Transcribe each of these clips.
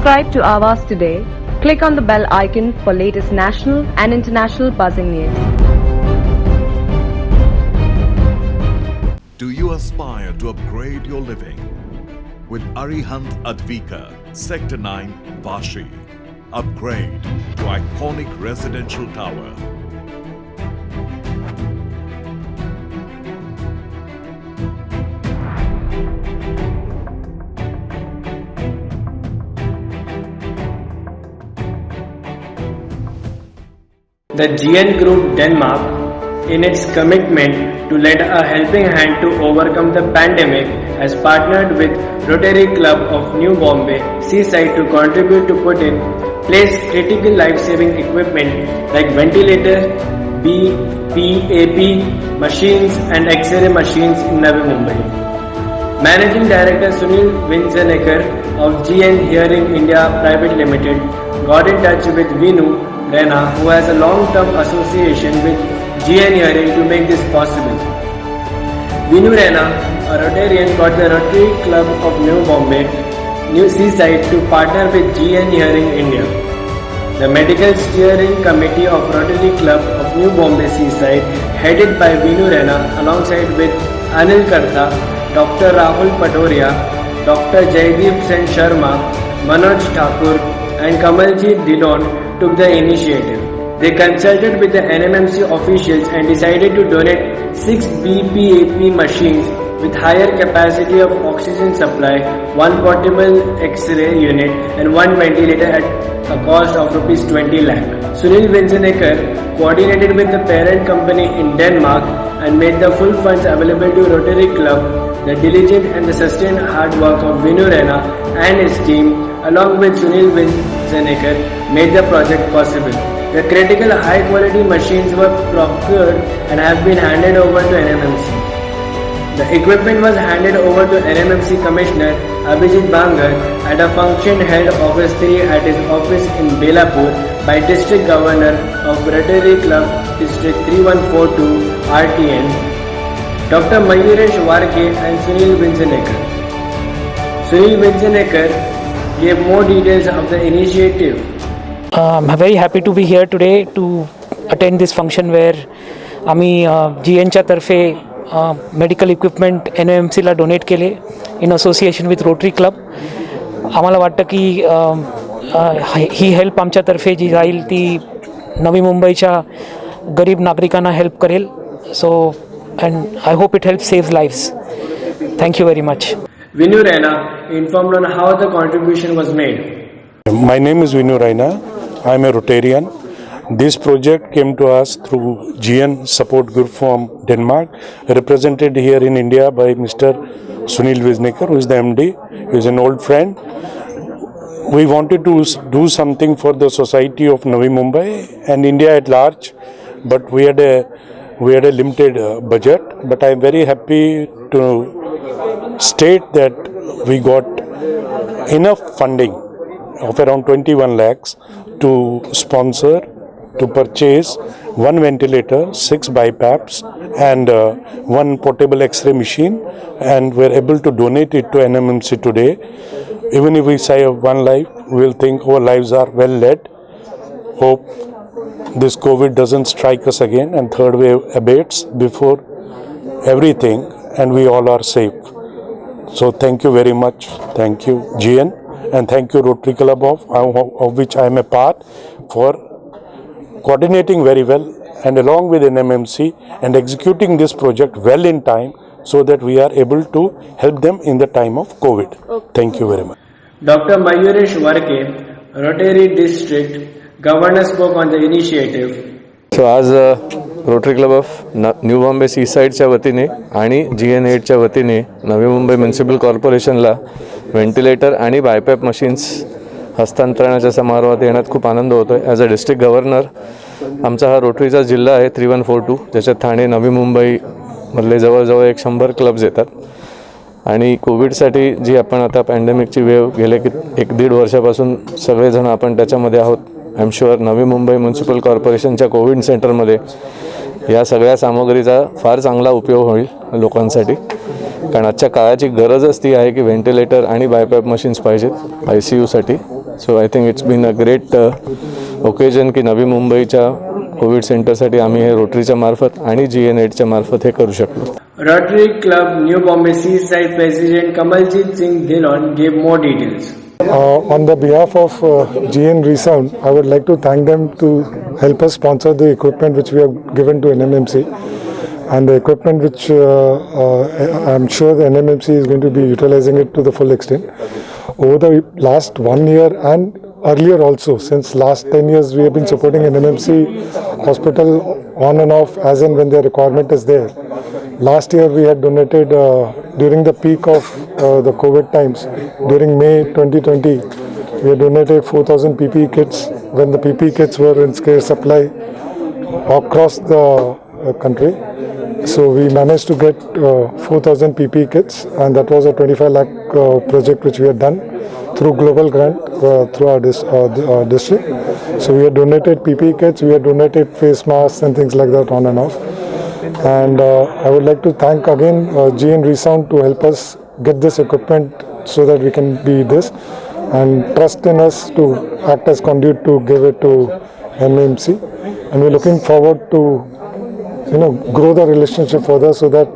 Subscribe to Avas today. Click on the bell icon for latest national and international buzzing news. Do you aspire to upgrade your living? With Arihant Advika, Sector 9, Vashi. Upgrade to iconic residential tower. The GN Group Denmark, in its commitment to lend a helping hand to overcome the pandemic, has partnered with Rotary Club of New Bombay Seaside to contribute to put in place critical life-saving equipment like ventilator, BPAP machines and X-ray machines in Navi Mumbai. Managing Director Sunil Vinzenekar of GN Hearing India Private Limited got in touch with Vinu Rena, who has a long-term association with GN Hearing, to make this possible. Vinu Rena, a Rotarian, got the Rotary Club of New Bombay, New Seaside to partner with GN Hearing India. The Medical Steering Committee of Rotary Club of New Bombay Seaside, headed by Vinu Rena, alongside with Anil Karta, Dr. Rahul Patoria, Dr. Jaideep Sen Sharma, Manoj Thakur and Kamaljeet Dillon took the initiative. They consulted with the NMMC officials and decided to donate 6 BPAP machines with higher capacity of oxygen supply, 1 portable X-ray unit and 1 ventilator at a cost of Rs 20 lakh. Sunil Vinzenekar coordinated with the parent company in Denmark and made the full funds available to Rotary Club. The diligent and the sustained hard work of Vinu Rena and his team, along with Sunil Vinzenekar, made the project possible. The critical high-quality machines were procured and have been handed over to NMMC. The equipment was handed over to NMMC Commissioner Abhijit Bangar at a function held August 3 at his office in Belapur by District Governor of Rotary Club District 3142 RTN, Dr. Mayuresh Warke and Sunil Vinzenekar. Sunil Vinzenekar gave more details of the initiative. I'm very happy to be here today to attend this function where आम्ही GNच्या तर्फे medical equipment NMMCला donate केले in association with rotary club. आम्हाला वाटतं की ही help आमच्यातर्फे जी जाईल ती नवी मुंबईच्या गरीब नागरिकांना हेल्प करेल. सो and I hope it helps save lives. Thank you very much. Vinu Rena informed on how the contribution was made. My name is Vinu Rena. I am a Rotarian. This project came to us through GN Support Group from Denmark, represented here in India by Mr. Sunil Vinzenekar, who is the MD. He is an old friend. We wanted to do something for the society of Navi Mumbai and India at large, but we had a limited budget. But I am very happy to state that we got enough funding of around 21 lakhs to sponsor, to purchase 1 ventilator, 6 BiPAPs and 1 portable X-ray machine, and we are able to donate it to NMMC today. Even if we save one life, we will think our lives are well led. Hope this COVID doesn't strike us again and third wave abates before everything and we all are safe. So thank you very much. Thank you GN and thank you Rotary Club of which I am a part for coordinating very well and along with NMMC and executing this project well in time so that we are able to help them in the time of COVID. Thank you very much. Dr. Mayuresh Warke, Rotary District Governor, spoke on the initiative. So आज Rotary Club of New Bombay सीसाईडच्या वतीने आणि GN8च्या वतीने Navi Mumbai municipal कॉर्पोरेशनला ventilator आणि BiPAP machines हस्तांतरणाच्या समारोहात येण्यात खूप आनंद होतो आहे. ॲज अ डिस्ट्रिक्ट गव्हर्नर आमचा हा रोटरीचा जिल्हा आहे 3142, ज्याच्यात ठाणे नवी मुंबईमधले जवळजवळ 100 क्लब्स येतात. आणि कोविडसाठी जी आपण आता पॅन्डेमिकची वेव गेले की 1-1.5 वर्षापासून सगळेजण आपण त्याच्यामध्ये आहोत. I am sure Navi Mumbai municipal कॉर्पोरेशनच्या कोविड सेंटरमध्ये या सगळ्या सामग्रीचा फार चांगला उपयोग होईल लोकांसाठी, कारण आजच्या काळाची गरजच ती आहे की व्हेंटिलेटर आणि बायपॅप मशीन्स पाहिजेत ICUसाठी. So I think it's been a great occasion की नवी मुंबईच्या कोविड सेंटरसाठी आम्ही हे रोटरीच्या मार्फत आणि GN8च्या मार्फत हे करू शकलो. Rotary Club New Bombay Seaside President Kamaljeet Singh Dhillon gave more details. On the behalf of GN Resound, I would like to thank them to help us sponsor the equipment which we have given to NMMC, and the equipment which I'm sure the NMMC is going to be utilizing it to the full extent. Over the last 1 year and earlier also, since last 10 years, we have been supporting NMMC hospital on and off as and when the requirement is there. Last year we had donated during the peak of the COVID times, during May 2020, we had donated 4,000 PPE kits when the PPE kits were in scarce supply across the country. So we managed to get 4,000 PPE kits, and that was a 25 lakh project which we had done through global grant through our district. So we had donated PPE kits, we had donated face masks and things like that on and off. And I would like to thank again GN Resound to help us get this equipment so that we can be this, and trust in us to act as conduit to give it to NMMC. And we're looking forward to grow the relationship further so that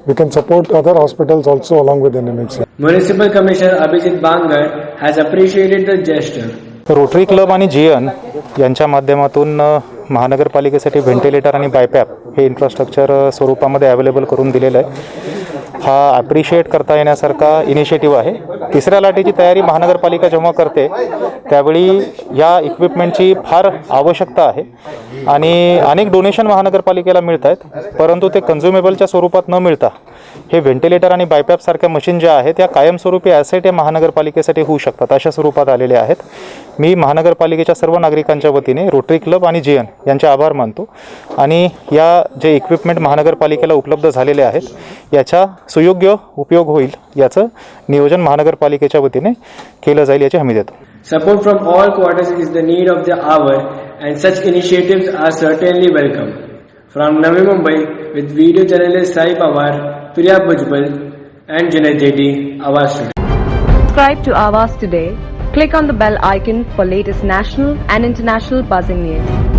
we can support other hospitals also along with NMMC. Municipal Commissioner Abhijit Bangar has appreciated the gesture. Rotary club आणि GN यांच्या माध्यमातून महानगरपालिकेसाठी ventilator आणि बायपॅप हे infrastructure स्वरूपामध्ये available करून दिलेलं आहे. हा appreciate करता येण्यासारखा इनिशिएटिव्ह आहे. तिसऱ्या लाटेची तयारी महानगरपालिका जेव्हा करते त्यावेळी या इक्विपमेंटची फार आवश्यकता आहे आणि अनेक डोनेशन महानगरपालिकेला मिळत आहेत, परंतु ते कन्झ्युमेबलच्या स्वरूपात न मिळता हे व्हेंटिलेटर आणि बायपॅपसारख्या मशीन ज्या आहेत त्या कायमस्वरूपी ॲसेट या महानगरपालिकेसाठी होऊ शकतात अशा स्वरूपात आलेले आहेत. मी महानगरपालिकेच्या सर्व नागरिकांच्या वतीने रोटरी क्लब आणि GN यांचे आभार मानतो आणि या जे इक्विपमेंट महानगरपालिकेला उपलब्ध झालेले आहेत याचा सुयोग्य उपयोग होईल याचं नियोजन महानगरपालिकेच्या वतीने केलं जाईल याची हमी देतो. Support from all quarters is the need of the hour, and such initiatives are certainly welcome. From Navi Mumbai, with video journalist Sai Pawar, Priya Bujbal and Junaid Jeti, Awaaz Today. Subscribe to Awaaz Today. Click on the bell icon for latest national and international buzzing news.